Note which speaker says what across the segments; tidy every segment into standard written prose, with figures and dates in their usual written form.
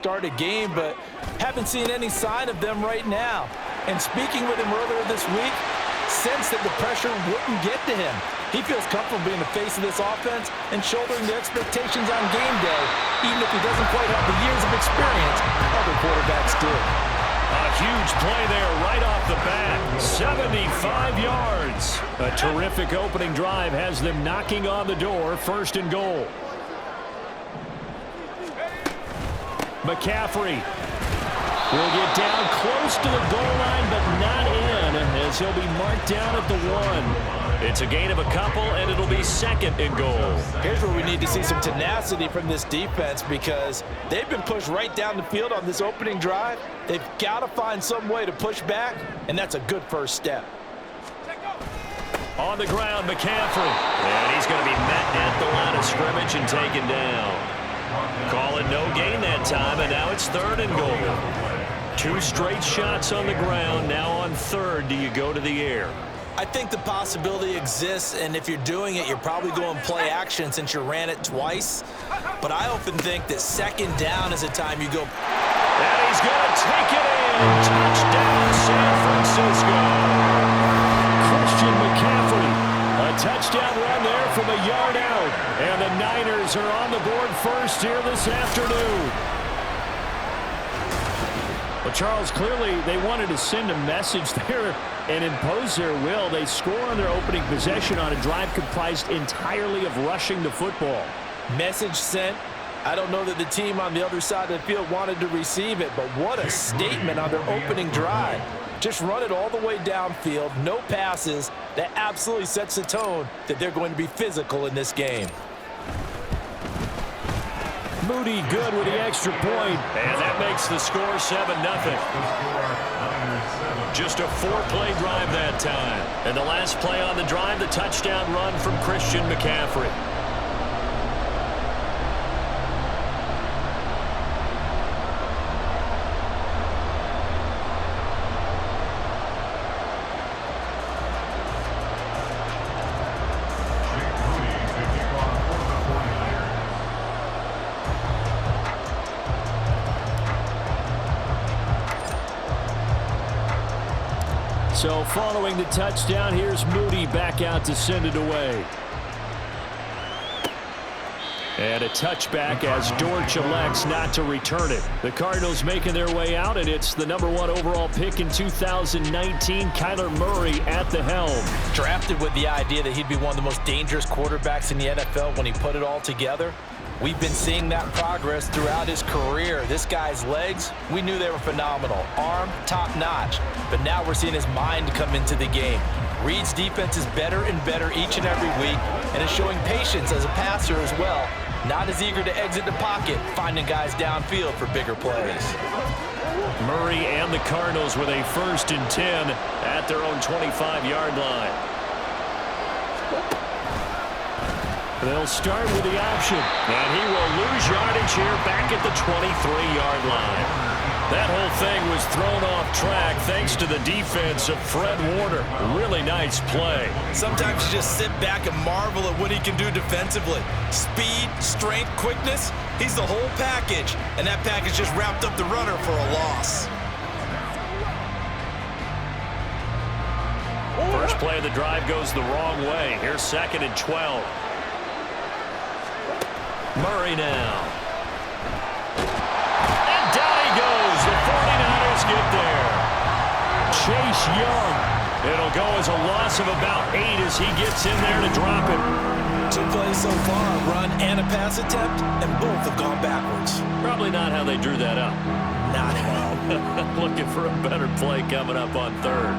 Speaker 1: start a game, but haven't seen any sign of them right now. And speaking with him earlier this week, sensed that the pressure wouldn't get to him. He feels comfortable being the face of this offense and shouldering the expectations on game day, even if he doesn't quite have the years of experience other quarterbacks do.
Speaker 2: A huge play there right off the bat. 75 yards. A terrific opening drive has them knocking on the door. 1st and goal. McCaffrey will get down close to the goal line, but not in, as he'll be marked down at the 1. It's a gain of a couple, and it'll be 2nd and goal.
Speaker 1: Here's where we need to see some tenacity from this defense, because they've been pushed right down the field on this opening drive. They've got to find some way to push back, and that's a good first step.
Speaker 2: On the ground, McCaffrey. And he's going to be met at the line of scrimmage and taken down. Call it no gain that time, and now it's 3rd and goal. 2 straight shots on the ground. Now on 3rd, do you go to the air?
Speaker 1: I think the possibility exists, and if you're doing it, you're probably going play action since you ran it twice. But I often think that 2nd down is a time you go.
Speaker 2: And he's going to take it in. Touchdown, San Francisco. Christian McCaffrey. A touchdown run there from a yard out. And the Niners are on the board first here this afternoon. Well, Charles, clearly they wanted to send a message there and impose their will. They score on their opening possession on a drive comprised entirely of rushing the football.
Speaker 1: Message sent. I don't know that the team on the other side of the field wanted to receive it, but what a statement on their opening drive. Just run it all the way downfield, no passes. That absolutely sets the tone that they're going to be physical in this game.
Speaker 2: Moody good with the extra point. And that makes the score 7-0. Just a 4-play drive that time. And the last play on the drive, the touchdown run from Christian McCaffrey. So following the touchdown, here's Moody back out to send it away. And a touchback as Dortch elects not to return it. The Cardinals making their way out, and it's the #1 overall pick in 2019, Kyler Murray at the helm.
Speaker 1: Drafted with the idea that he'd be one of the most dangerous quarterbacks in the NFL when he put it all together. We've been seeing that progress throughout his career. This guy's legs, we knew they were phenomenal. Arm, top-notch. But now we're seeing his mind come into the game. Reed's defense is better and better each and every week, and is showing patience as a passer as well. Not as eager to exit the pocket, finding guys downfield for bigger plays.
Speaker 2: Murray and the Cardinals with a 1st and 10 at their own 25-yard line. They'll start with the option, and he will lose yardage here back at the 23-yard line. That whole thing was thrown off track thanks to the defense of Fred Warner. Really nice play.
Speaker 1: Sometimes you just sit back and marvel at what he can do defensively. Speed, strength, quickness, he's the whole package. And that package just wrapped up the runner for a loss.
Speaker 2: First play of the drive goes the wrong way. Here's 2nd and 12. Murray now. And down he goes. The 49ers get there. Chase Young. It'll go as a loss of about 8 as he gets in there to drop it.
Speaker 1: 2 plays so far, a run and a pass attempt, and both have gone backwards.
Speaker 2: Probably not how they drew that up.
Speaker 1: Not how.
Speaker 2: Looking for a better play coming up on 3rd.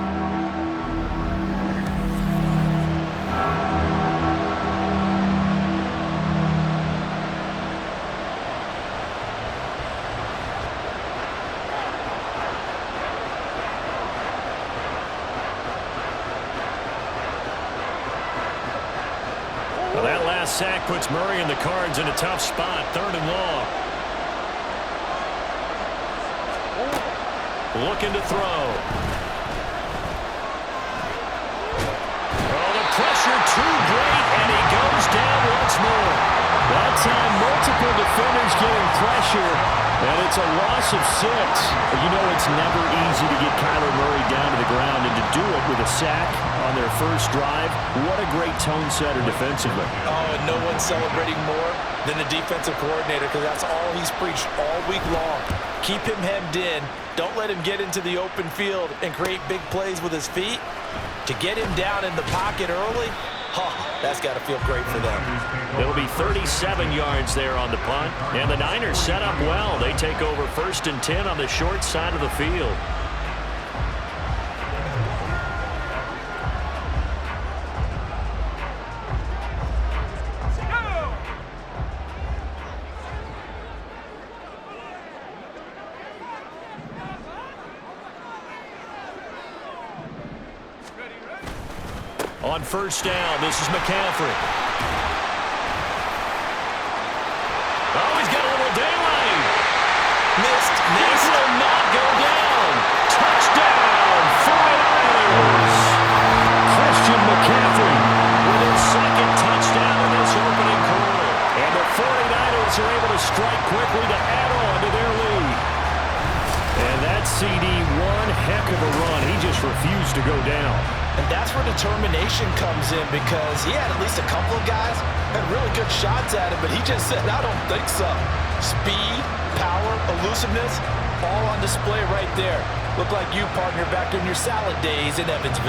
Speaker 2: Well, that last sack puts Murray and the Cards in a tough spot. 3rd and long. Looking to throw. Oh, the pressure too great, and he goes down once more. That time, multiple defenders getting pressure, And it's a loss of 6. You know it's never easy to get Kyler Murray down to the ground, and to do it with a sack on their first drive, what a great tone setter defensively.
Speaker 1: Oh, and no one's celebrating more than the defensive coordinator, because that's all he's preached all week long. Keep him hemmed in. Don't let him get into the open field and create big plays with his feet. To get him down in the pocket early, that's got to feel great for them.
Speaker 2: It'll be 37 yards there on the punt. And the Niners set up well. They take over 1st and 10 on the short side of the field. On 1st down, this is McCaffrey. Oh, he's got a little daylight.
Speaker 1: Missed.
Speaker 2: This will not go down. Touchdown, 49ers. Christian McCaffrey with his 2nd touchdown in this opening quarter. And the 49ers are able to strike quickly to add on to their lead. And that CD, one heck of a run. He just refused to go down.
Speaker 1: And that's where determination comes in, because he had at least a couple of guys had really good shots at him, but he just said, I don't think so. Speed, power, elusiveness, all on display right there. Look like you, partner, back in your salad days in Evansville.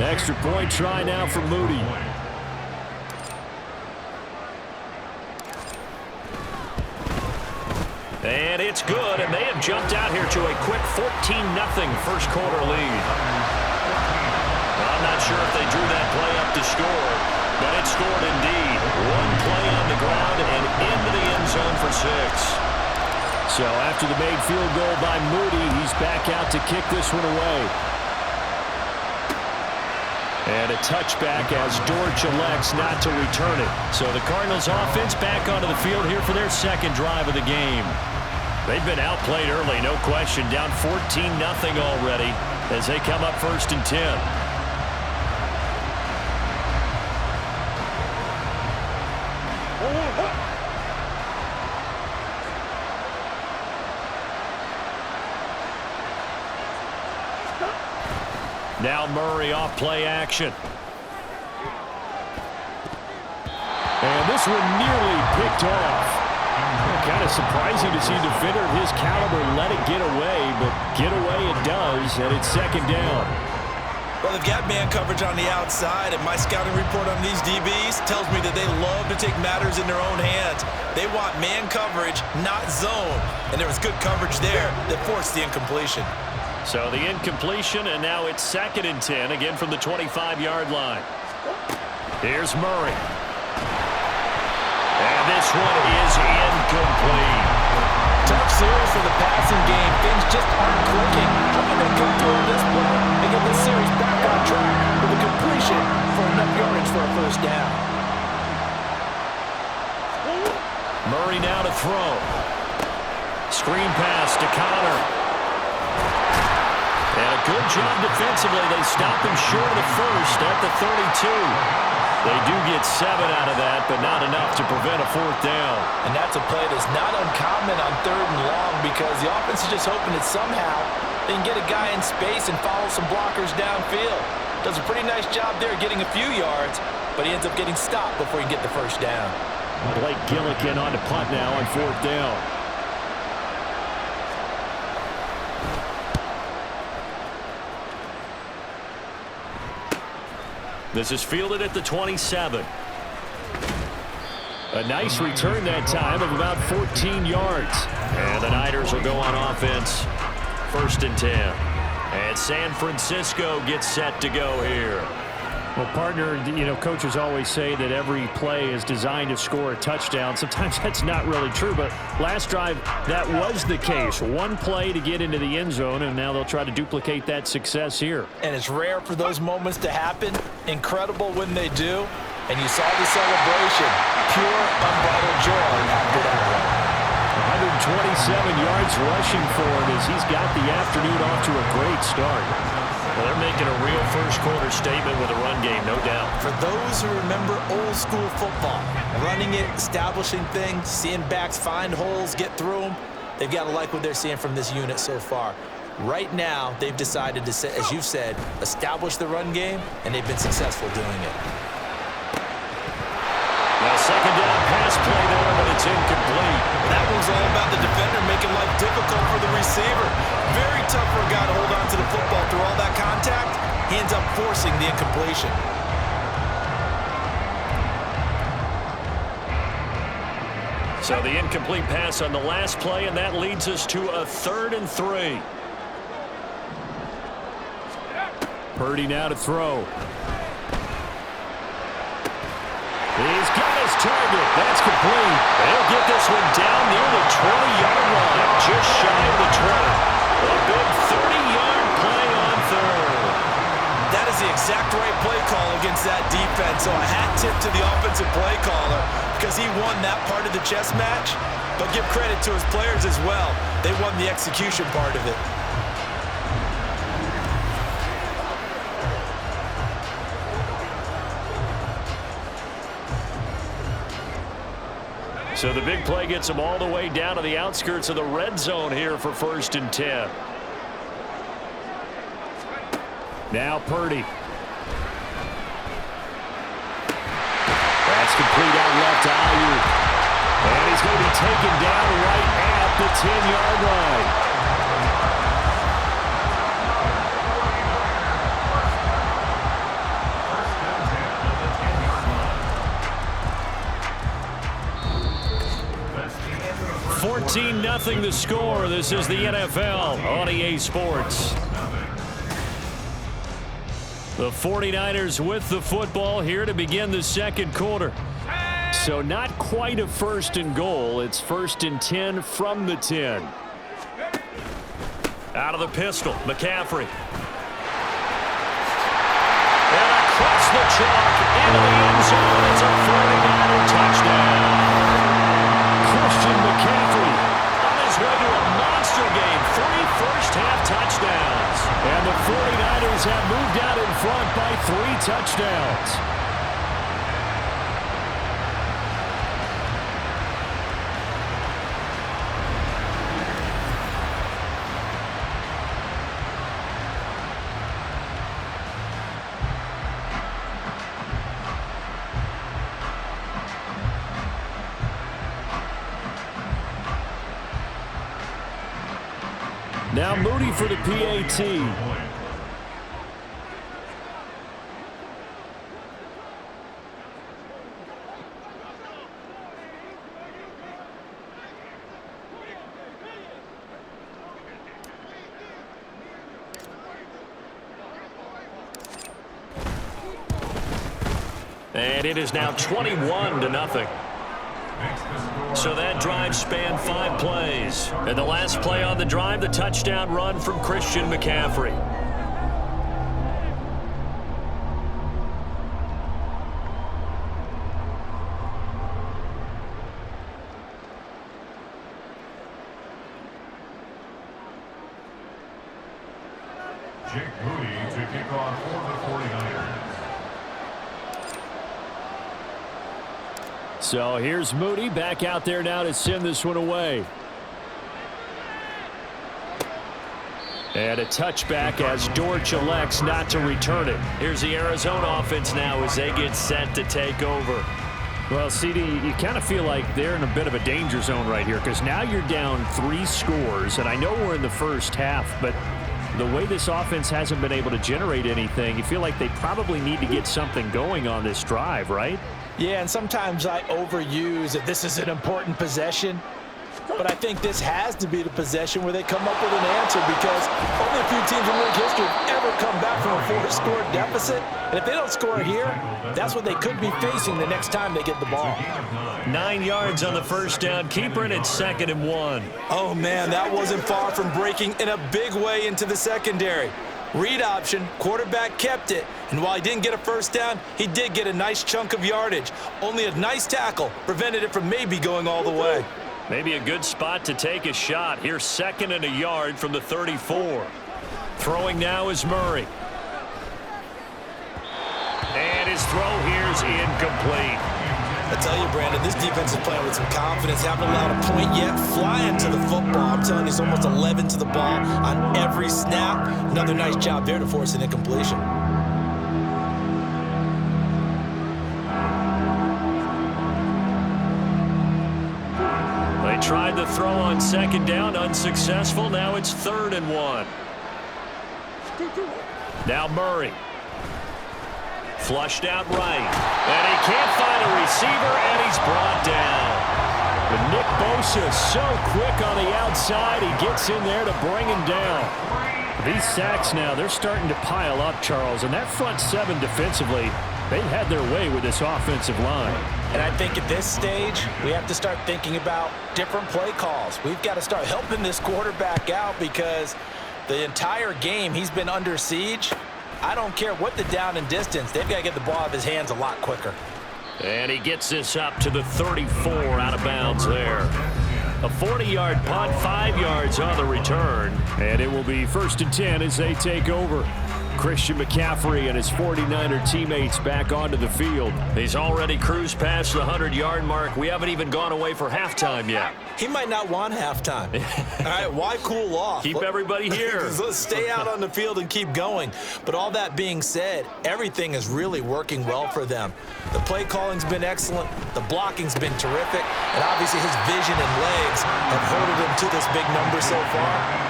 Speaker 2: The extra point try now for Moody. And it's good, and they have jumped out here to a quick 14-0 first quarter lead. I'm not sure if they drew that play up to score, but it scored indeed. One play on the ground and into the end zone for 6. So after the made field goal by Moody, he's back out to kick this one away. And a touchback as Dortch elects not to return it. So the Cardinals offense back onto the field here for their 2nd drive of the game. They've been outplayed early, no question. Down 14-0 already as they come up 1st and 10. Now Murray off play action. And this one nearly picked off. Kind of surprising to see a defender of his caliber let it get away, but get away it does, and it's 2nd down.
Speaker 1: Well, they've got man coverage on the outside, and my scouting report on these DBs tells me that they love to take matters in their own hands. They want man coverage, not zone, and there was good coverage there that forced the incompletion.
Speaker 2: So the incompletion, and now it's 2nd and 10, again from the 25-yard line. Here's Murray. And this one is incomplete.
Speaker 1: Tough series for the passing game. Things just aren't clicking. Hoping they come through this play and get this series back on track with a completion for enough yardage for a 1st down.
Speaker 2: Murray now to throw. Screen pass to Connor. And a good job defensively. They stop him short of the 1st at the 32. They do get 7 out of that, but not enough to prevent a 4th down.
Speaker 1: And that's a play that's not uncommon on 3rd and long, because the offense is just hoping that somehow they can get a guy in space and follow some blockers downfield. Does a pretty nice job there getting a few yards, but he ends up getting stopped before he can get the 1st down.
Speaker 2: Blake Gillikin on to punt now on 4th down. This is fielded at the 27. A nice return that time of about 14 yards. And the Niners will go on offense. 1st and 10. And San Francisco gets set to go here. Well, partner, you know, coaches always say that every play is designed to score a touchdown. Sometimes that's not really true, but last drive, that was the case. One play to get into the end zone, and now they'll try to duplicate that success here.
Speaker 1: And it's rare for those moments to happen. Incredible when they do. And you saw the celebration. Pure, unbridled joy after that one.
Speaker 2: 127 yards rushing for him as he's got the afternoon off to a great start. Well, they're making a real first-quarter statement with a run game, no doubt.
Speaker 1: For those who remember old-school football, running it, establishing things, seeing backs find holes, get through them, they've got to like what they're seeing from this unit so far. Right now, they've decided to, as you've said, establish the run game, and they've been successful doing it.
Speaker 2: Now, second down pass play there, but it's incomplete.
Speaker 1: That one's all about the defender making life difficult for the receiver. Very tough for a guy to hold on to the football through all that contact. He ends up forcing the incompletion.
Speaker 2: So the incomplete pass on the last play, and that leads us to a 3rd and 3. Purdy now to throw. He's got his target. That's complete. They'll get this one down near the 20-yard line, just shy of the 20. A big 30-yard play on 3rd.
Speaker 1: That is the exact right play call against that defense. So a hat tip to the offensive play caller because he won that part of the chess match. But give credit to his players as well. They won the execution part of it.
Speaker 2: So the big play gets them all the way down to the outskirts of the red zone here for 1st and 10. Now Purdy. That's complete out left to Ayuk. And he's going to be taken down right at the 10-yard line. 14-0 the score. This is the NFL on EA Sports. The 49ers with the football here to begin the second quarter. So not quite a 1st and goal. It's 1st and 10 from the 10. Out of the pistol, McCaffrey. And across the chalk into the end zone. It's a 49er touchdown. Christian McCaffrey on his way to a monster game. 3 first-half touchdowns. And the 49ers have moved out in front by 3 touchdowns. Now Moody for the PAT. And it is now 21-0. So that drive spanned 5 plays. And the last play on the drive, the touchdown run from Christian McCaffrey.
Speaker 3: Jake Moody to kick off for the 49ers.
Speaker 2: So here's Moody back out there now to send this one away. And a touchback as Dortch elects not to return it. Here's the Arizona offense now as they get set to take over. Well, CD, you kind of feel like they're in a bit of a danger zone right here because now you're down 3 scores, and I know we're in the first half, but the way this offense hasn't been able to generate anything, you feel like they probably need to get something going on this drive, right?
Speaker 1: Yeah, and sometimes I overuse that this is an important possession. But I think this has to be the possession where they come up with an answer because only a few teams in league history have ever come back from a 4-score deficit. And if they don't score here, that's what they could be facing the next time they get the ball.
Speaker 2: 9 yards on the first down. Keeper in at 2nd and 1.
Speaker 1: Oh, man, that wasn't far from breaking in a big way into the secondary. Read option, quarterback kept it, and while he didn't get a first down, he did get a nice chunk of yardage. Only a nice tackle prevented it from maybe going all the way.
Speaker 2: Maybe a good spot to take a shot. Here's 2nd and a yard from the 34. Throwing now is Murray. throw here's incomplete.
Speaker 1: I tell you, Brandon, this defense is playing with some confidence. Haven't allowed a point yet. Flying to the football. I'm telling you, it's almost 11 to the ball on every snap. Another nice job there to force an incompletion.
Speaker 2: They tried the throw on second down, unsuccessful. Now it's 3rd and 1. Now Murray. Flushed out right. And he can't find a receiver, and he's brought down. But Nick Bosa so quick on the outside, he gets in there to bring him down. These sacks now, they're starting to pile up, Charles. And that front seven defensively, they've had their way with this offensive line.
Speaker 1: And I think at this stage, we have to start thinking about different play calls. We've got to start helping this quarterback out because the entire game he's been under siege. I don't care what the down and distance. They've got to get the ball out of his hands a lot quicker.
Speaker 2: And he gets this up to the 34 out of bounds there. A 40-yard punt, 5 yards on the return. And it will be 1st and 10 as they take over. Christian McCaffrey and his 49er teammates back onto the field. He's already cruised past the 100-yard mark. We haven't even gone away for halftime yet.
Speaker 1: He might not want halftime. All right, why cool off?
Speaker 2: Keep everybody here.
Speaker 1: Let's stay out on the field and keep going. But all that being said, everything is really working well for them. The play calling's been excellent. The blocking's been terrific. And obviously his vision and legs have herded him to this big number so far.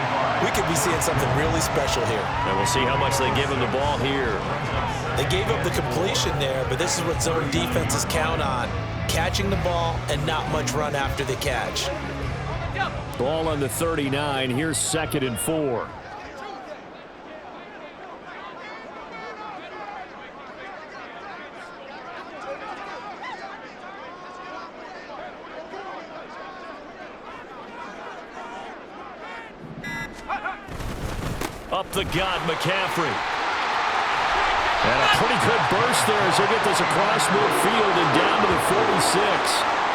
Speaker 1: We could be seeing something really special here.
Speaker 2: And we'll see how much they give him the ball here.
Speaker 1: They gave up the completion there, but this is what zone defenses count on. Catching the ball and not much run after the catch.
Speaker 2: Ball on the 39. Here's 2nd and 4. Up the gut, McCaffrey. And a pretty good burst there as they get this across midfield and down to the 46.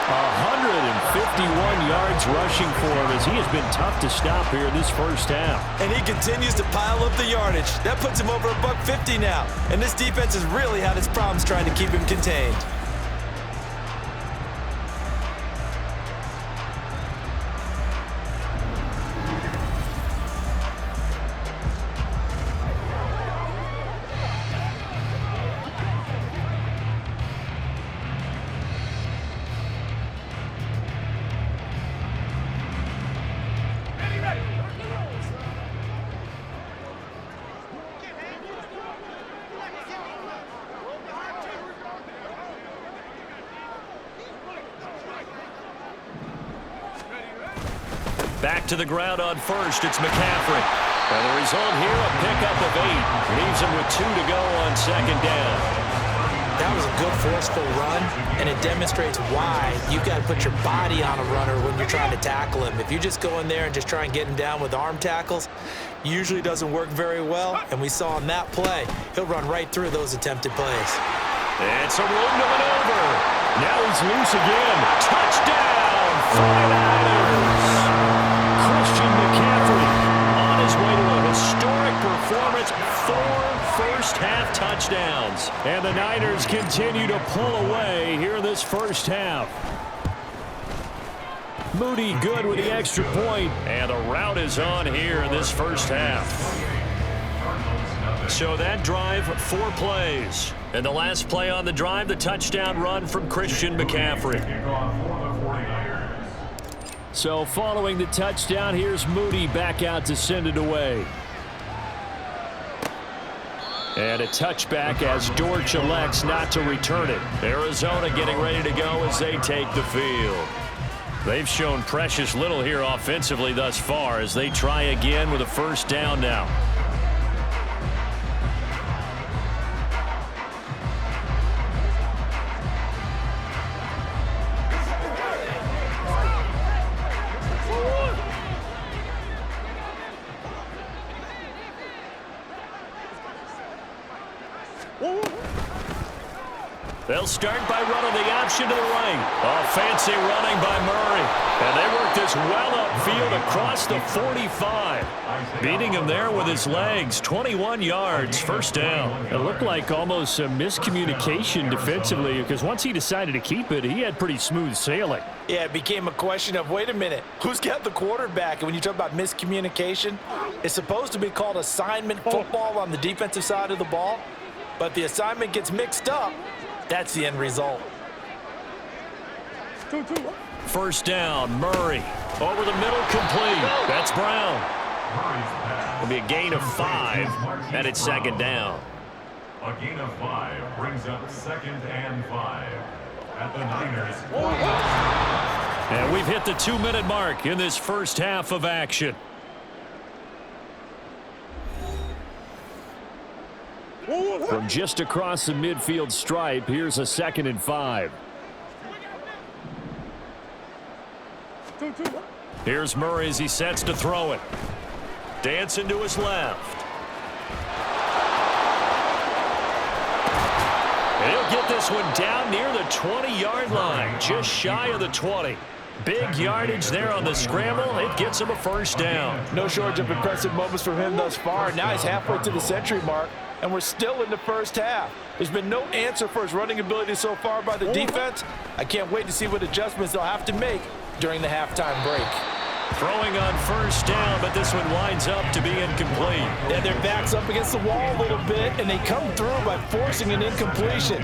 Speaker 2: 151 yards rushing for him as he has been tough to stop here this first half.
Speaker 1: And he continues to pile up the yardage. That puts him over $150 now. And this defense has really had its problems trying to keep him contained.
Speaker 2: Back to the ground on first. It's McCaffrey. And the result here, a pickup of 8. Leaves him with 2 to go on 2nd down.
Speaker 1: That was a good forceful run, and it demonstrates why you've got to put your body on a runner when you're trying to tackle him. If you just go in there and just try and get him down with arm tackles, usually doesn't work very well. And we saw in that play, he'll run right through those attempted plays.
Speaker 2: It's a room to maneuver. Now he's loose again. Touchdown, 49ers. Christian McCaffrey on his way to a historic performance. 4 first-half touchdowns. And the Niners continue to pull away here in this first half. Moody good with the extra point. And the route is on here in this first half. So that drive, 4 plays. And the last play on the drive, the touchdown run from Christian McCaffrey. So following the touchdown, here's Moody back out to send it away. And a touchback as Dortch elects not to return it. Arizona getting ready to go as they take the field. They've shown precious little here offensively thus far as they try again with a first down now. They'll start by running the option to the right. A fancy running by Murray. And they work this well upfield across the 45. Beating him there with his legs. 21 yards, first down.
Speaker 4: It looked like almost a miscommunication defensively because once he decided to keep it, he had pretty smooth sailing.
Speaker 1: Yeah, it became a question of, wait a minute, who's got the quarterback? And when you talk about miscommunication, it's supposed to be called assignment football on the defensive side of the ball. But the assignment gets mixed up. That's the end result.
Speaker 2: First down, Murray. Over the middle, complete. That's Brown.
Speaker 3: Murray's
Speaker 2: It'll be a gain of 5, and it's second down.
Speaker 3: A gain of 5 brings up 2nd and 5 at the Niners.
Speaker 2: And we've hit the 2-minute mark in this first half of action.
Speaker 4: From just across the midfield stripe, here's a 2nd and 5.
Speaker 2: Here's Murray as he sets to throw it. Dancing to his left. He'll get this one down near the 20-yard line, just shy of the 20. Big yardage there on the scramble. It gets him a first down.
Speaker 1: No shortage of impressive moments from him thus far. Now he's halfway to the century mark, and we're still in the first half. There's been no answer for his running ability so far by the defense. I can't wait to see what adjustments they'll have to make during the halftime break.
Speaker 2: Throwing on first down, but this one winds up to be incomplete.
Speaker 1: And their back's up against the wall a little bit, and they come through by forcing an incompletion.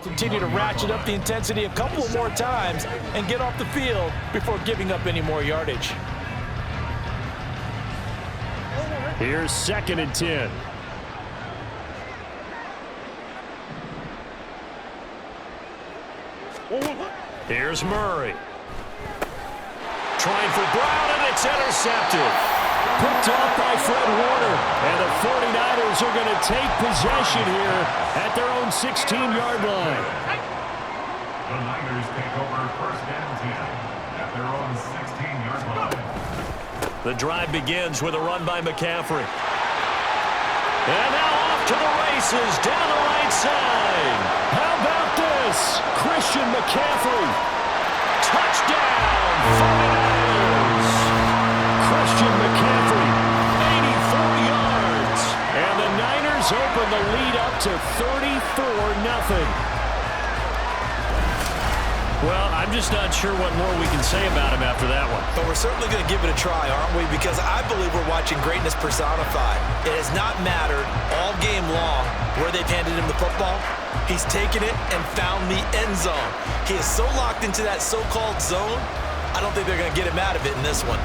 Speaker 1: Continue to ratchet up the intensity a couple more times and get off the field before giving up any more yardage.
Speaker 2: Here's 2nd and 10. Here's Murray. Trying for Brown, and it's intercepted. Picked off by Fred Warner. And the 49ers are going to take possession here at their own 16-yard line.
Speaker 3: The Niners take over 1st and 10 at their own 16-yard line.
Speaker 2: The drive begins with a run by McCaffrey. And now off to the races down the right side. How about this? Christian McCaffrey. Touchdown, 49ers. Christian McCaffrey, 84 yards. And the Niners open the lead up to 34-0. Well, I'm just not sure what more we can say about him after that one.
Speaker 1: But we're certainly going to give it a try, aren't we? Because I believe we're watching greatness personified. It has not mattered all game long where they've handed him the football. He's taken it and found the end zone. He is so locked into that so-called zone, I don't think they're going to get him out of it in this one.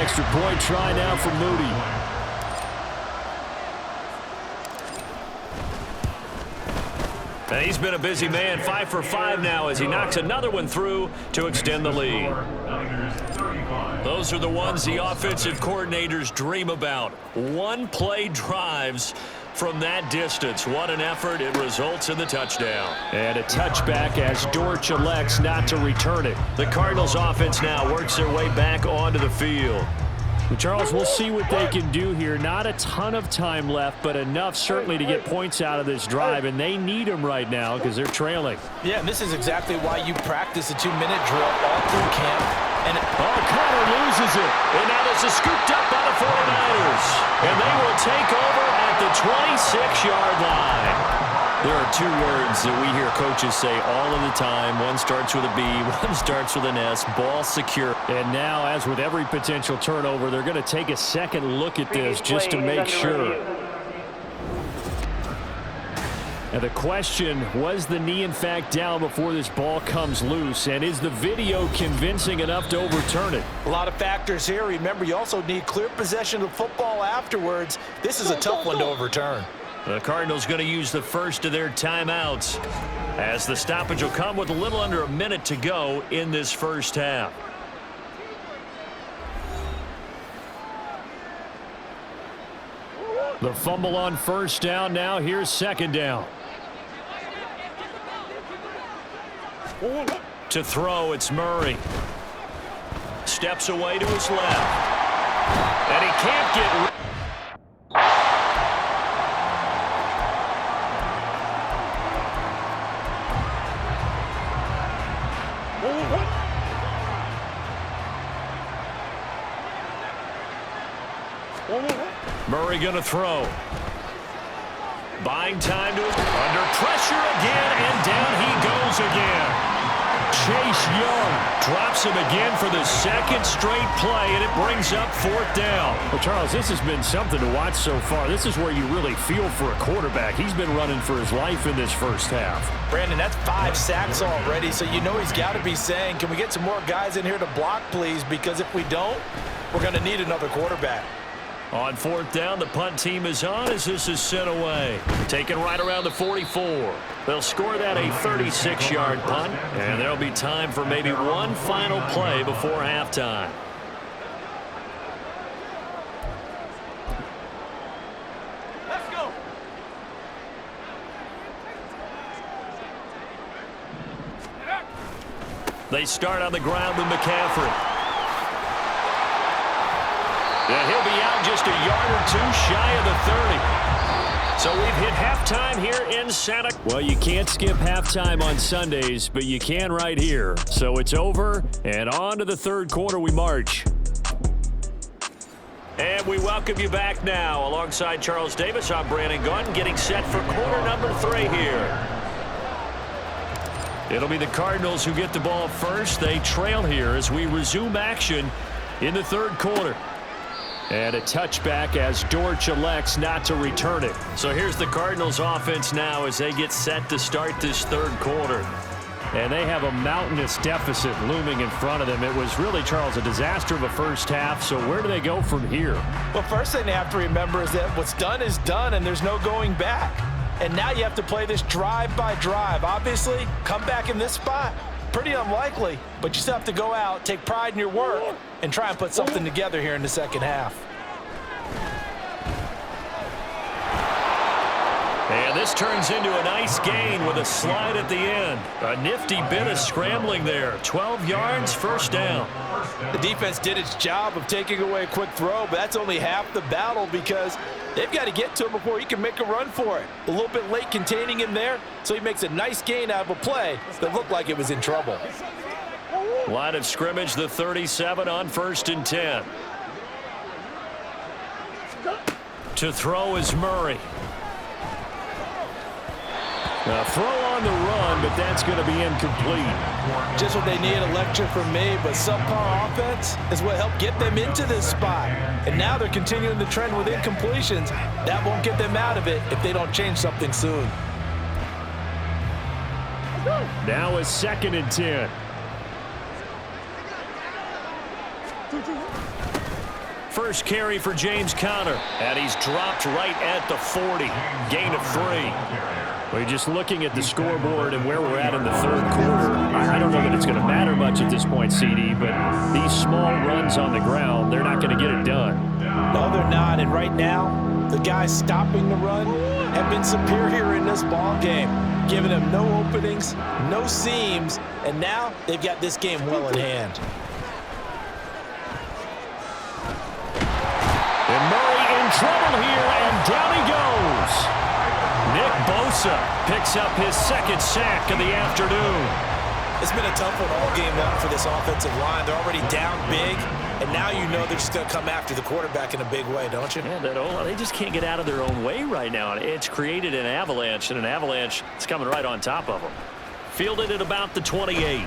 Speaker 2: extra point try now for Moody. And he's been a busy man, 5 for 5 now as he knocks another one through to extend the lead. Those are the ones the offensive coordinators dream about. One-play drives from that distance. What an effort. It results in the touchdown.
Speaker 4: And a touchback as Dortch elects not to return it.
Speaker 2: The Cardinals offense now works their way back onto the field.
Speaker 4: Well, Charles, we'll see what they can do here. Not a ton of time left, but enough certainly to get points out of this drive, and they need them right now because they're trailing.
Speaker 1: Yeah, and this is exactly why you practice a 2-minute drill all through camp. And
Speaker 2: Connor loses it. And now this is scooped up by the 49ers. And they will take over at the 26-yard line. There are two words that we hear coaches say all of the time. One starts with a B, one starts with an S. Ball secure.
Speaker 4: And now, as with every potential turnover, they're going to take a second look at this just to make sure. And the question, was the knee in fact down before this ball comes loose? And is the video convincing enough to overturn it?
Speaker 1: a lot of factors here. Remember, you also need clear possession of football afterwards. This is a tough one to overturn.
Speaker 2: The Cardinals going to use the first of their timeouts as the stoppage will come with a little under a minute to go in this first half.
Speaker 4: The fumble on first down now. Here's second down.
Speaker 2: To throw, it's Murray. Steps away to his left. And he can't get... Murray going to throw. Buying time to under pressure again, and down he goes again. Chase Young drops him again for the second straight play, and it brings up fourth down.
Speaker 4: Well, Charles, this has been something to watch so far. This is where you really feel for a quarterback. He's been running for his life in this first half.
Speaker 1: Brandon, that's 5 sacks already, so you know he's got to be saying, can we get some more guys in here to block, please? Because if we don't, we're going to need another quarterback.
Speaker 2: On fourth down, the punt team is on as this is sent away. Taken right around the 44. They'll score that a 36-yard punt, and there'll be time for maybe one final play before halftime.
Speaker 1: Let's go.
Speaker 2: They start on the ground with McCaffrey. And he'll be out just a yard or two shy of the 30. So we've hit halftime here in Santa.
Speaker 4: Well, you can't skip halftime on Sundays, but you can right here. So it's over, and on to the third quarter we march.
Speaker 2: And we welcome you back now. Alongside Charles Davis, I'm Brandon Gunn, getting set for quarter number 3 here. It'll be the Cardinals who get the ball first. They trail here as we resume action in the third quarter.
Speaker 4: And a touchback as Dortch elects not to return it.
Speaker 2: So here's the Cardinals offense now as they get set to start this third quarter.
Speaker 4: And they have a mountainous deficit looming in front of them. It was really, Charles, a disaster of a first half. So where do they go from here?
Speaker 1: Well, first thing they have to remember is that what's done is done, and there's no going back. And now you have to play this drive by drive. Obviously, come back in this spot. Pretty unlikely, but you still have to go out, take pride in your work, and try and put something together here in the second half.
Speaker 2: And this turns into a nice gain with a slide at the end. A nifty bit of scrambling there. 12 yards, first down.
Speaker 1: The defense did its job of taking away a quick throw, but that's only half the battle because they've got to get to him before he can make a run for it. A little bit late containing him there, so he makes a nice gain out of a play that looked like it was in trouble.
Speaker 2: Line of scrimmage, the 37 on 1st and 10. To throw is Murray.
Speaker 4: A throw on the run, but that's going to be incomplete.
Speaker 1: Just what they need, a lecture from me, but subpar offense is what helped get them into this spot. And now they're continuing the trend with incompletions. That won't get them out of it if they don't change something soon.
Speaker 4: Now a 2nd and 10.
Speaker 2: first carry for James Conner. And he's dropped right at the 40. Gain of 3.
Speaker 4: Well, just looking at the scoreboard and where we're at in the third quarter, I don't know that it's going to matter much at this point, CD, but these small runs on the ground, they're not going to get it done.
Speaker 1: No, they're not. And right now, the guys stopping the run have been superior in this ball game, giving them no openings, no seams, and now they've got this game well in hand.
Speaker 2: And Murray in trouble here, and down he goes. Nick Bosa picks up his second sack of the afternoon.
Speaker 1: It's been a tough one all game long for this offensive line. They're already down big, and now you know they're just going to come after the quarterback in a big way, don't you?
Speaker 4: Yeah, they just can't get out of their own way right now. It's created an avalanche, and an avalanche is coming right on top of them.
Speaker 2: Fielded at about the 28.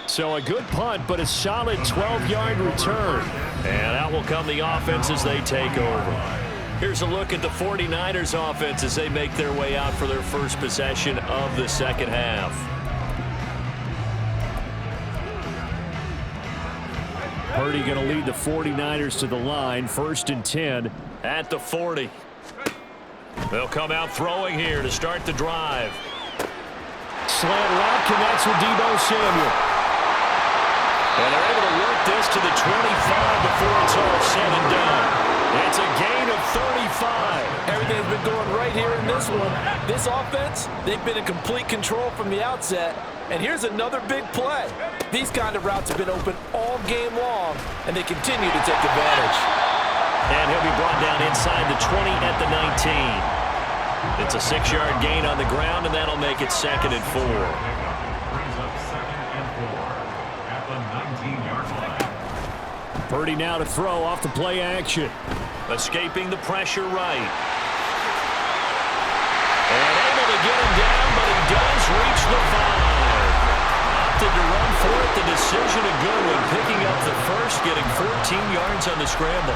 Speaker 4: So a good punt, but a solid 12-yard return.
Speaker 2: And out will come the offense as they take over. Here's a look at the 49ers offense as they make their way out for their first possession of the second half.
Speaker 4: Purdy going to lead the 49ers to the line, 1st and 10.
Speaker 2: At the 40. They'll come out throwing here to start the drive.
Speaker 4: Slant route connects with Deebo Samuel.
Speaker 2: And they're able to work this to the 25 before it's all said and done. It's a gain of 35.
Speaker 1: Everything's been going right here in this one. This offense, they've been in complete control from the outset. And here's another big play. These kind of routes have been open all game long, and they continue to take advantage.
Speaker 2: And he'll be brought down inside the 20 at the 19. It's a 6-yard gain on the ground, and that'll make it 2nd and 4.
Speaker 3: Brings up 2nd and 4 at the 19-yard line.
Speaker 4: Purdy now to throw off the play action.
Speaker 2: Escaping the pressure right. And able to get him down, but he does reach the 5. Opted to run for it. The decision a good one. Picking up the first, getting 14 yards on the scramble.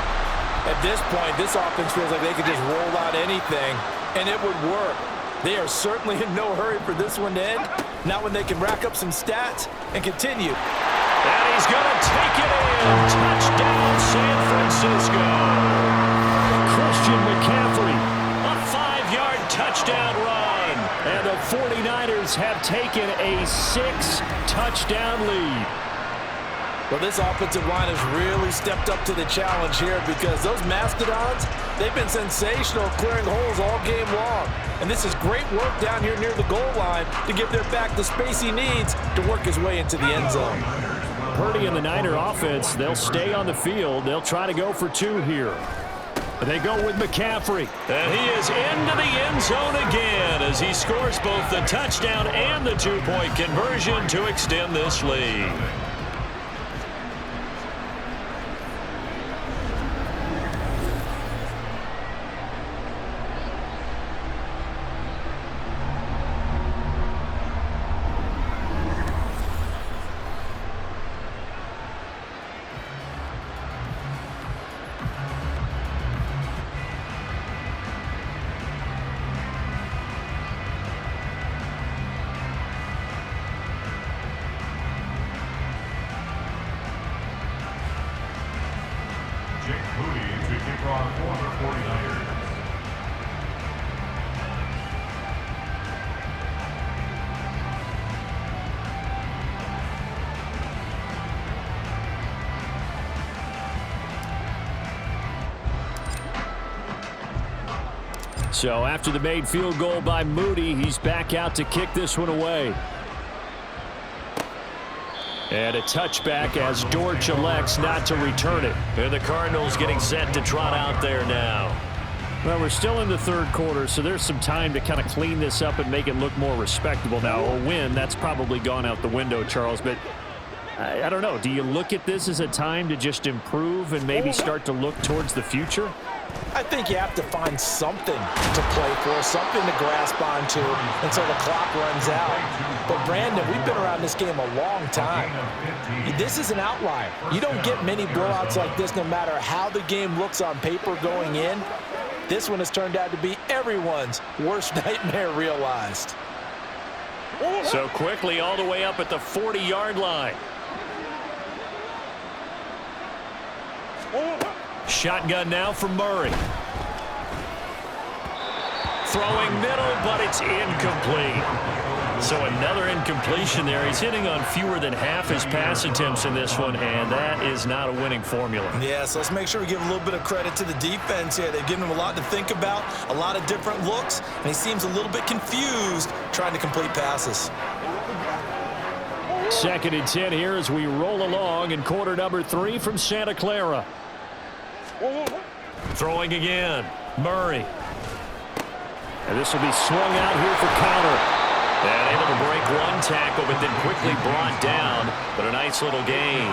Speaker 1: At this point, this offense feels like they could just roll out anything, and it would work. They are certainly in no hurry for this one to end. Not when they can rack up some stats and continue.
Speaker 2: And he's going to take it in. Touchdown, San Francisco.
Speaker 4: Christian McCaffrey.
Speaker 2: A 5-yard touchdown run.
Speaker 4: And the 49ers have taken a 6-touchdown lead.
Speaker 1: Well, this offensive line has really stepped up to the challenge here because those Mastodons, they've been sensational clearing holes all game long. And this is great work down here near the goal line to give their back the space he needs to work his way into the end zone.
Speaker 4: Purdy and the Niner offense, they'll stay on the field. They'll try to go for 2 here. They go with McCaffrey.
Speaker 2: And he is into the end zone again as he scores both the touchdown and the 2-point conversion to extend this lead.
Speaker 4: So after the made field goal by Moody, he's back out to kick this one away. And a touchback as Dortch elects not to return it.
Speaker 2: And the Cardinals getting set to trot out there now.
Speaker 4: Well, we're still in the third quarter, so there's some time to kind of clean this up and make it look more respectable. Now, a win, that's probably gone out the window, Charles, but I don't know. Do you look at this as a time to just improve and maybe start to look towards the future?
Speaker 1: I think you have to find something to play for, something to grasp onto until the clock runs out. But, Brandon, we've been around this game a long time. This is an outlier. You don't get many blowouts like this no matter how the game looks on paper going in. This one has turned out to be everyone's worst nightmare realized.
Speaker 2: So quickly all the way up at the 40-yard line. Shotgun now from Murray. Throwing middle, but it's incomplete. So another incompletion there. He's hitting on fewer than half his pass attempts in this one, and that is not a winning formula.
Speaker 1: Yeah, so let's make sure we give a little bit of credit to the defense here. They've given him a lot to think about, a lot of different looks, and he seems a little bit confused trying to complete passes.
Speaker 2: 2nd and 10 here as we roll along in quarter number 3 from Santa Clara. Throwing again, Murray. And this will be swung out here for counter. And able to break one tackle, but then quickly brought down. But a nice little gain.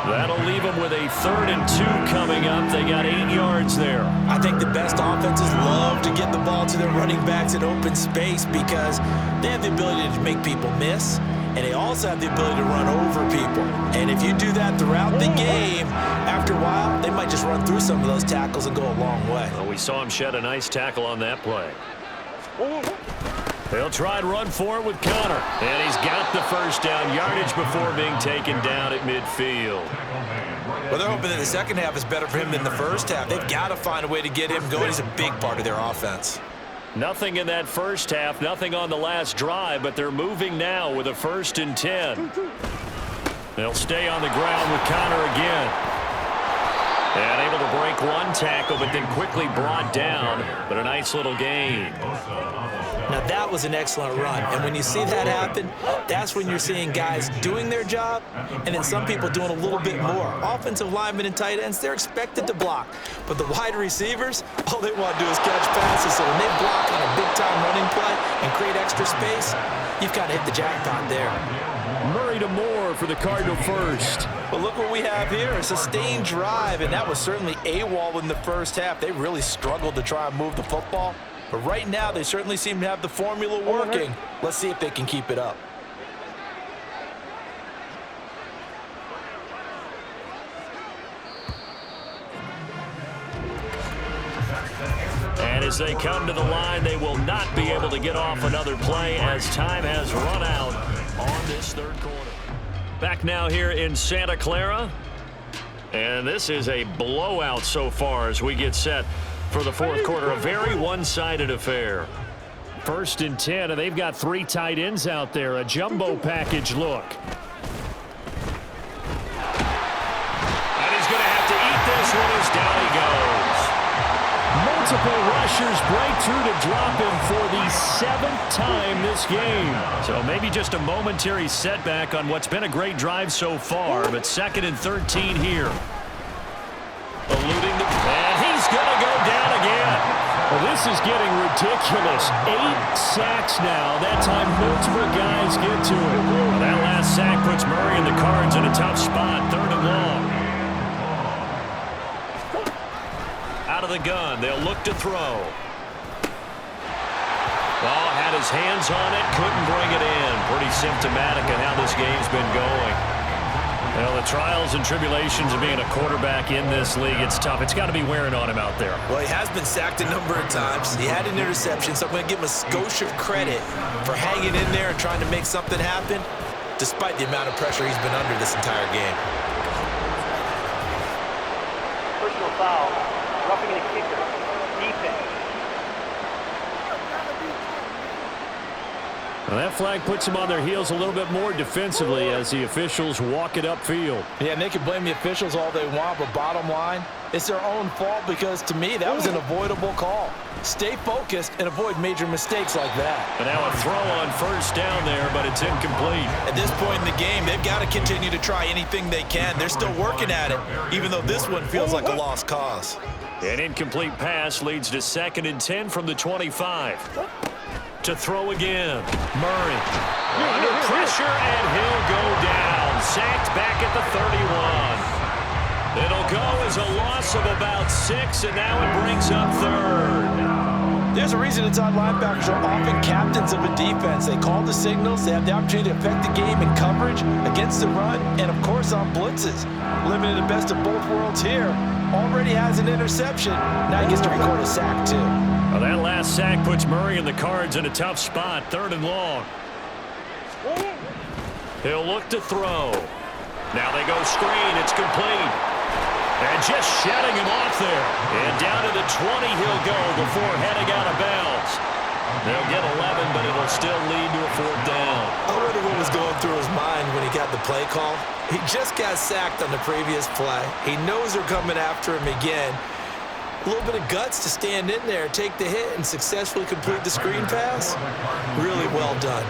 Speaker 2: That'll leave them with a 3rd and 2 coming up. They got 8 yards there.
Speaker 1: I think the best offenses love to get the ball to their running backs in open space because they have the ability to make people miss, and they also have the ability to run over people. And if you do that throughout the game, after a while, they might just run through some of those tackles and go a long way.
Speaker 2: Well, we saw him shed a nice tackle on that play. They'll try and run for it with Connor. And he's got the first down yardage before being taken down at midfield.
Speaker 1: Well, they're hoping that the second half is better for him than the first half. They've got to find a way to get him going. He's a big part of their offense.
Speaker 2: Nothing in that first half, nothing on the last drive, but they're moving now with a 1st and 10. They'll stay on the ground with Connor again. And able to break one tackle, but then quickly brought down. But a nice little gain.
Speaker 1: Now, that was an excellent run. And when you see that happen, that's when you're seeing guys doing their job and then some people doing a little bit more. Offensive linemen and tight ends, they're expected to block. But the wide receivers, all they want to do is catch passes. So when they block on a big-time running play and create extra space, you've kind of hit the jackpot there.
Speaker 2: Murray to Moore for the Cardinal first.
Speaker 1: But look what we have here, a sustained drive, and that was certainly AWOL in the first half. They really struggled to try and move the football. But right now, they certainly seem to have the formula working. Let's see if they can keep it up.
Speaker 2: And as they come to the line, they will not be able to get off another play as time has run out on this 3rd quarter. Back now here in Santa Clara. And this is a blowout so far as we get set for the 4th quarter. A very one-sided affair.
Speaker 4: 1st and 10, and they've got 3 tight ends out there. A jumbo package look.
Speaker 2: And he's going to have to eat this one as down he goes.
Speaker 4: Multiple rushers break through to drop him for the 7th time this game.
Speaker 2: So maybe just a momentary setback on what's been a great drive so far, but 2nd and 13 here. Eluding the... And he's going to go down again.
Speaker 4: Well, this is getting ridiculous. 8 sacks now. That time multiple guys get to it.
Speaker 2: Well, that last sack puts Murray and the Cards in a tough spot. 3rd and long. Out of the gun. They'll look to throw. Oh, had his hands on it. Couldn't bring it in. Pretty symptomatic of how this game's been going. Well, the trials and tribulations of being a quarterback in this league, it's tough. It's got to be wearing on him out there.
Speaker 1: Well, he has been sacked a number of times. He had an interception, so I'm going to give him a skosh of credit for hanging in there and trying to make something happen, despite the amount of pressure he's been under this entire game.
Speaker 5: Personal foul, roughing the kicker, defense.
Speaker 4: Well, that flag puts them on their heels a little bit more defensively as the officials walk it upfield.
Speaker 1: Yeah, and they can blame the officials all they want, but bottom line, it's their own fault because, to me, that was an avoidable call. Stay focused and avoid major mistakes like that.
Speaker 2: And now a throw on 1st down there, but it's incomplete.
Speaker 1: At this point in the game, they've got to continue to try anything they can. They're still working at it, even though this one feels like a lost cause.
Speaker 2: An incomplete pass leads to 2nd and 10 from the 25. To throw again. Murray under pressure, and he'll go down. Sacked back at the 31. It'll go as a loss of about 6, and now it brings up 3rd.
Speaker 1: There's a reason inside linebackers are often captains of a defense. They call the signals. They have the opportunity to affect the game in coverage, against the run, and, of course, on blitzes. Living in the best of both worlds here. Already has an interception. Now he gets to record a sack, too.
Speaker 2: Well, that last sack puts Murray and the Cards in a tough spot. 3rd and long. He'll look to throw. Now they go screen. It's complete. And just shedding him off there. And down to the 20 he'll go before heading out of bounds. They'll get 11, but it'll still lead to a 4th down.
Speaker 1: I wonder what was going through his mind when he got the play call. He just got sacked on the previous play. He knows they're coming after him again. A little bit of guts to stand in there, take the hit, and successfully complete the screen pass. Really well done.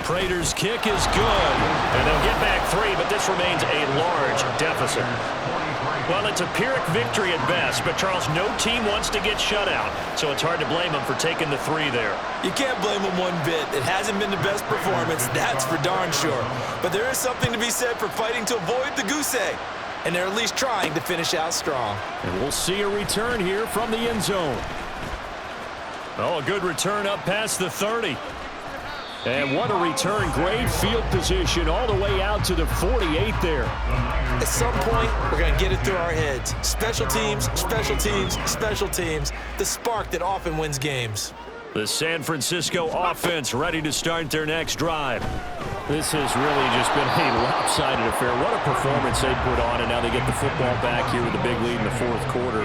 Speaker 2: Prater's kick is good. And they'll get back 3, but this remains a large deficit. Well, it's a Pyrrhic victory at best, but Charles, no team wants to get shut out, so it's hard to blame them for taking the 3 there.
Speaker 1: You can't blame them one bit. It hasn't been the best performance, that's for darn sure. But there is something to be said for fighting to avoid the goose egg, and they're at least trying to finish out strong.
Speaker 2: And we'll see a return here from the end zone. Oh, a good return up past the 30. And what a return. Great field position all the way out to the 48 there.
Speaker 1: At some point, we're going to get it through our heads. Special teams, special teams, special teams. The spark that often wins games.
Speaker 2: The San Francisco offense ready to start their next drive.
Speaker 4: This has really just been a lopsided affair. What a performance they put on, and now they get the football back here with a big lead in the 4th quarter.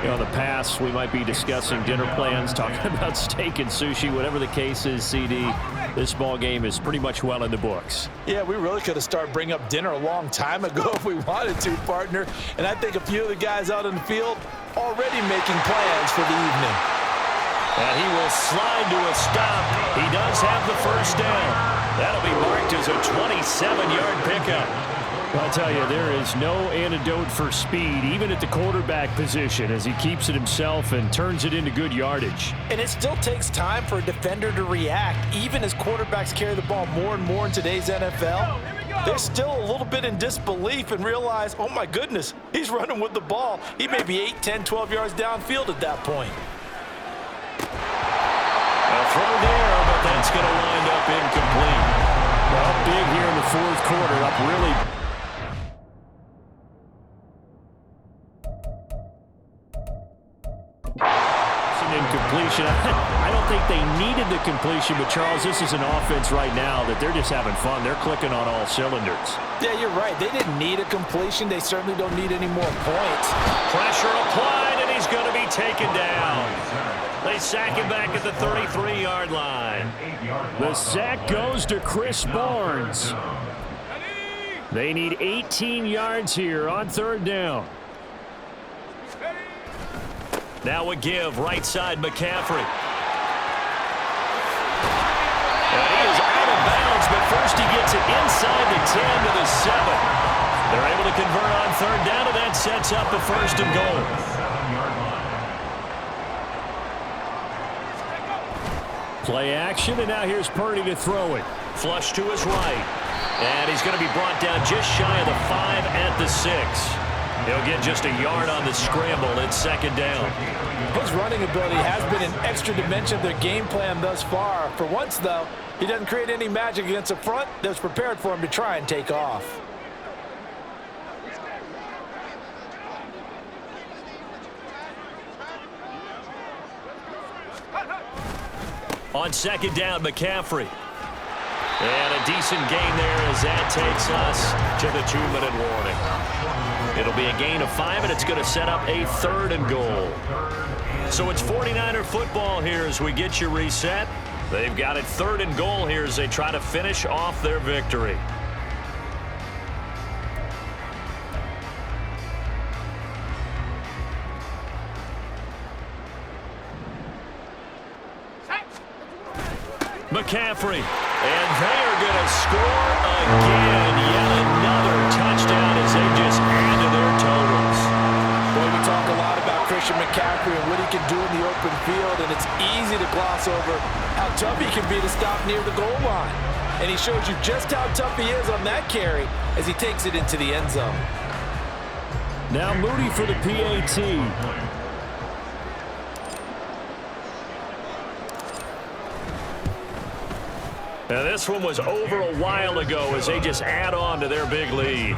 Speaker 4: You know, in the past, we might be discussing dinner plans, talking about steak and sushi, whatever the case is, CD. This ball game is pretty much well in the books.
Speaker 1: Yeah, we really could have started bringing up dinner a long time ago if we wanted to, partner. And I think a few of the guys out in the field already making plans for the evening.
Speaker 2: And he will slide to a stop. He does have the 1st down. That'll be marked as a 27-yard pickup.
Speaker 4: I'll tell you, there is no antidote for speed, even at the quarterback position, as he keeps it himself and turns it into good yardage.
Speaker 1: And it still takes time for a defender to react, even as quarterbacks carry the ball more and more in today's NFL. They're still a little bit in disbelief and realize, oh my goodness, he's running with the ball. He may be 8, 10, 12 yards downfield at that point.
Speaker 2: A throw there, but that's going to wind up incomplete.
Speaker 4: Well, big here in the 4th quarter, up really. It's an incompletion. I don't think they needed the completion, but Charles, this is an offense right now that they're just having fun. They're clicking on all cylinders.
Speaker 1: Yeah, you're right. They didn't need a completion. They certainly don't need any more points.
Speaker 2: Pressure applied, and he's going to be taken down. They sack him back at the 33-yard line.
Speaker 4: The sack goes to Chris Barnes. They need 18 yards here on 3rd down.
Speaker 2: Now a give, right side McCaffrey. And he is out of bounds, but first he gets it inside the 10 to the 7. They're able to convert on 3rd down, and that sets up a 1st and goal.
Speaker 4: Play action, and now here's Purdy to throw it.
Speaker 2: Flush to his right. And he's going to be brought down just shy of the 5 at the 6. He'll get just a yard on the scramble. It's 2nd down.
Speaker 1: His running ability has been an extra dimension of their game plan thus far. For once, though, he doesn't create any magic against a front that was prepared for him to try and take off.
Speaker 2: On 2nd down, McCaffrey. And a decent gain there as that takes us to the 2-minute warning. It'll be a gain of 5, and it's going to set up a 3rd and goal. So it's 49er football here as we get you reset. They've got it 3rd and goal here as they try to finish off their victory. McCaffrey, and they are going to score again. Yet another touchdown as they just add to their totals.
Speaker 1: Boy, we talk a lot about Christian McCaffrey and what he can do in the open field, and it's easy to gloss over how tough he can be to stop near the goal line. And he shows you just how tough he is on that carry as he takes it into the end zone.
Speaker 4: Now Moody for the PAT.
Speaker 2: Now this one was over a while ago as they just add on to their big lead.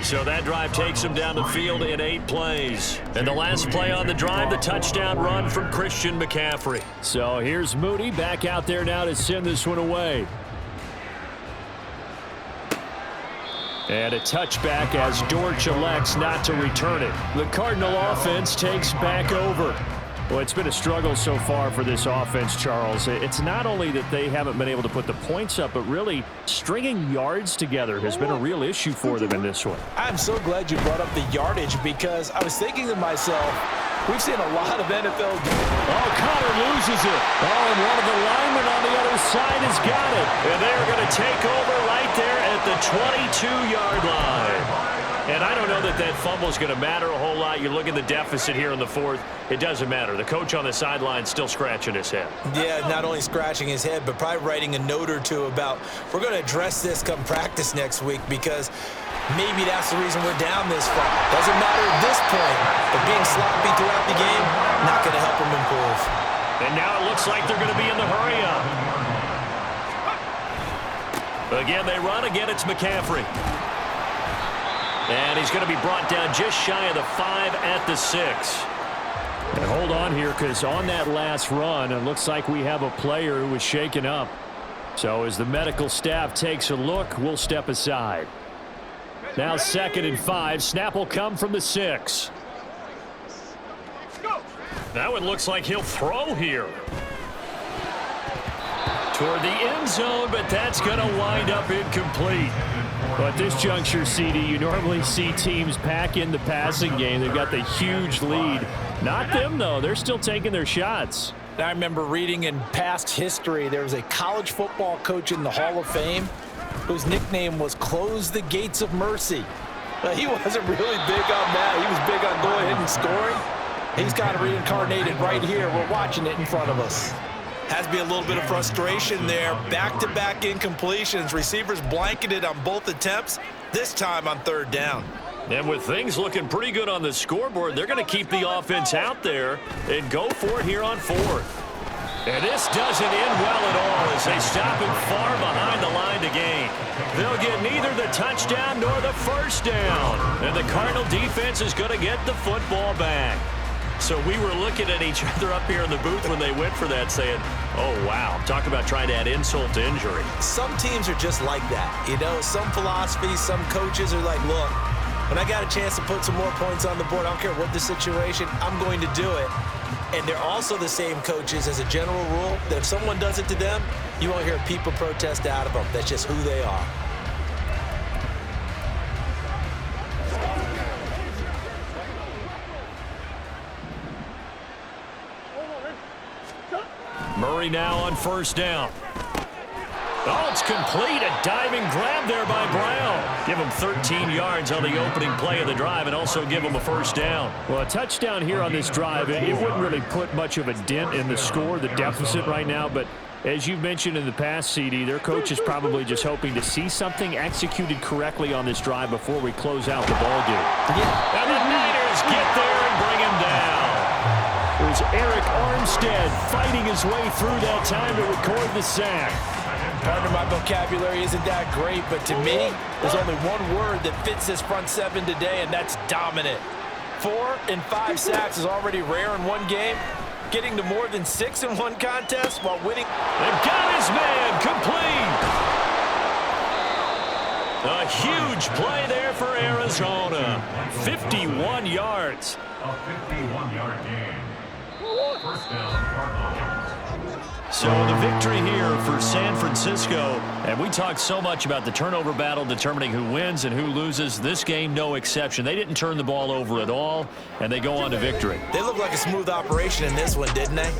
Speaker 2: So that drive takes them down the field in 8 plays. And the last play on the drive, the touchdown run from Christian McCaffrey.
Speaker 4: So here's Moody back out there now to send this one away. And a touchback as Dortch elects not to return it. The Cardinal offense takes back over. Well, it's been a struggle so far for this offense, Charles. It's not only that they haven't been able to put the points up, but really stringing yards together has been a real issue for them in this one.
Speaker 1: I'm so glad you brought up the yardage because I was thinking to myself, we've seen a lot of NFL.
Speaker 2: Oh, Connor loses it. Oh, and one of the linemen on the other side has got it. And they're going to take over right there at the 22-yard line. And I don't know that that fumble is going to matter a whole lot. You look at the deficit here in the fourth. It doesn't matter. The coach on the sideline still scratching his head.
Speaker 1: Yeah, not only scratching his head, but probably writing a note or two about we're going to address this come practice next week because maybe that's the reason we're down this far. Doesn't matter at this point, but being sloppy throughout the game, not going to help him improve.
Speaker 2: And now it looks like they're going to be in the hurry-up. Again, they run. Again, it's McCaffrey. And he's going to be brought down just shy of the 5 at the 6.
Speaker 4: And hold on here because on that last run, it looks like we have a player who was shaken up. So as the medical staff takes a look, we'll step aside. Now 2nd and 5. Snap will come from the 6.
Speaker 2: Now it looks like he'll throw here. Toward the end zone, but that's going to wind up incomplete.
Speaker 4: Well, at this juncture, CD, you normally see teams pack in the passing game. They've got the huge lead. Not them, though. They're still taking their shots.
Speaker 1: I remember reading in past history, there was a college football coach in the Hall of Fame whose nickname was Close the Gates of Mercy. He wasn't really big on that. He was big on going ahead and scoring. He's kind of reincarnated right here. We're watching it in front of us. Has to be a little bit of frustration there. Back-to-back incompletions. Receivers blanketed on both attempts, this time on 3rd down.
Speaker 2: And with things looking pretty good on the scoreboard, they're going to keep the offense out there and go for it here on 4th. And this doesn't end well at all as they stop him far behind the line to gain. They'll get neither the touchdown nor the 1st down. And the Cardinal defense is going to get the football back. So we were looking at each other up here in the booth when they went for that saying, oh, wow, talk about trying to add insult to injury.
Speaker 1: Some teams are just like that. You know, some philosophies, some coaches are like, look, when I got a chance to put some more points on the board, I don't care what the situation, I'm going to do it. And they're also the same coaches as a general rule that if someone does it to them, you won't hear people protest out of them. That's just who they are.
Speaker 2: Murray now on 1st down. Oh, it's complete. A diving grab there by Brown. Give him 13 yards on the opening play of the drive and also give him a 1st down.
Speaker 4: Well, a touchdown here on this drive, it wouldn't really put much of a dent in the score, the deficit right now, but as you've mentioned in the past, CD, their coach is probably just hoping to see something executed correctly on this drive before we close out the ballgame.
Speaker 2: Yeah. And the Niners get there and bring him down.
Speaker 4: There's Eric Armstead fighting his way through that time to record the sack.
Speaker 1: Partner, my vocabulary isn't that great, but to me, there's only one word that fits this front 7 today, and that's dominant. 4 and 5 sacks is already rare in one game. Getting to more than 6 in one contest while winning.
Speaker 2: They've got his man complete. A huge play there for Arizona. 51 yards.
Speaker 3: A 51-yard gain. 1st down, Cardinals.
Speaker 2: So the victory here for San Francisco. And we talked so much about the turnover battle determining who wins and who loses. This game, no exception. They didn't turn the ball over at all, and they go on to victory.
Speaker 1: They look like a smooth operation in this one, didn't they?